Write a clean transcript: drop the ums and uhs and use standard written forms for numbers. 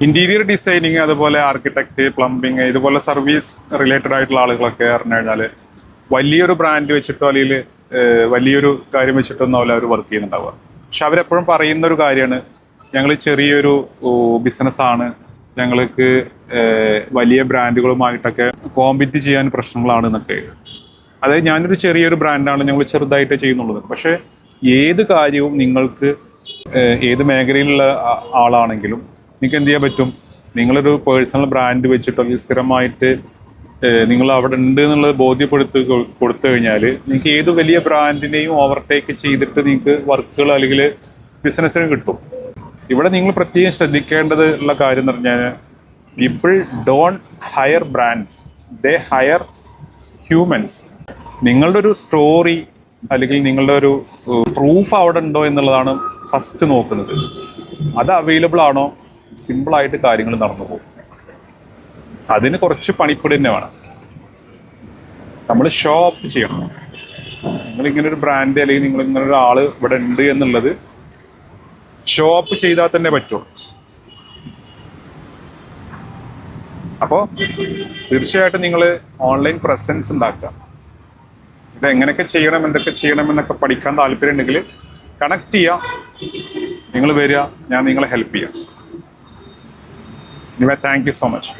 Interior designing, അതുപോലെ architect, plumbing, ഇതുപോലെ service related ആയിട്ടുള്ള ആളുകളൊക്കെ പറഞ്ഞു കഴിഞ്ഞാൽ വലിയൊരു ബ്രാൻഡ് വെച്ചിട്ടോ അല്ലെങ്കിൽ വലിയൊരു കാര്യം വെച്ചിട്ടൊന്നും അവർ വർക്ക് ചെയ്യുന്നുണ്ടാവുക. പക്ഷെ അവരെപ്പോഴും പറയുന്ന ഒരു കാര്യമാണ്, ഞങ്ങൾ ചെറിയൊരു ബിസിനസ്സാണ്, ഞങ്ങൾക്ക് വലിയ ബ്രാൻഡുകളുമായിട്ടൊക്കെ കോമ്പീറ്റ് ചെയ്യാൻ പ്രശ്നങ്ങളാണ് എന്നൊക്കെ. അതായത് ഞാനൊരു ചെറിയൊരു ബ്രാൻഡാണ്, ഞങ്ങൾ ചെറുതായിട്ട് ചെയ്യുന്നുള്ളത്. പക്ഷേ ഏത് കാര്യവും നിങ്ങൾക്ക് ഏത് മേഖലയിലുള്ള ആളാണെങ്കിലും നിങ്ങൾക്ക് എന്ത് ചെയ്യാൻ പറ്റും, നിങ്ങളൊരു പേഴ്സണൽ ബ്രാൻഡ് വെച്ചിട്ടോ സ്ഥിരമായിട്ട് നിങ്ങൾ അവിടെ ഉണ്ട് എന്നുള്ളത് കൊടുത്തു കഴിഞ്ഞാൽ നിങ്ങൾക്ക് ഏത് വലിയ ബ്രാൻഡിനെയും ഓവർടേക്ക് ചെയ്തിട്ട് നിങ്ങൾക്ക് വർക്കുകൾ അല്ലെങ്കിൽ ബിസിനസ്സിന് കിട്ടും. ഇവിടെ നിങ്ങൾ പ്രത്യേകം ശ്രദ്ധിക്കേണ്ടത് ഉള്ള കാര്യം എന്ന് പറഞ്ഞാൽ, people don't higher brands, they higher humans. നിങ്ങളുടെ ഒരു സ്റ്റോറി അല്ലെങ്കിൽ നിങ്ങളുടെ ഒരു പ്രൂഫ് അവിടെ ഉണ്ടോ എന്നുള്ളതാണ് ഫസ്റ്റ് നോക്കുന്നത്. അത് അവൈലബിൾ ആണോ, സിമ്പിളായിട്ട് കാര്യങ്ങൾ നടന്നു പോകും. അതിന് കുറച്ച് പണിപ്പെടി തന്നെ വേണം. നമ്മൾ ഷോ അപ്പ് ചെയ്യണം. നിങ്ങളിങ്ങനെ ഒരു ബ്രാൻഡ് അല്ലെങ്കിൽ നിങ്ങളിങ്ങനെ ഒരാൾ ഇവിടെ ഉണ്ട് എന്നുള്ളത് ഷോ അപ്പ് ചെയ്താൽ തന്നെ പറ്റും. അപ്പോൾ തീർച്ചയായിട്ടും നിങ്ങൾ ഓൺലൈൻ പ്രസൻസ് ഉണ്ടാക്കുക. ഇത് എങ്ങനെയൊക്കെ ചെയ്യണം, എന്തൊക്കെ ചെയ്യണം എന്നൊക്കെ പഠിക്കാൻ താല്പര്യം ഉണ്ടെങ്കിൽ കണക്ട് ചെയ്യാം. നിങ്ങൾ വരിക, ഞാൻ നിങ്ങളെ ഹെൽപ്പ് ചെയ്യാം. Thank you so much.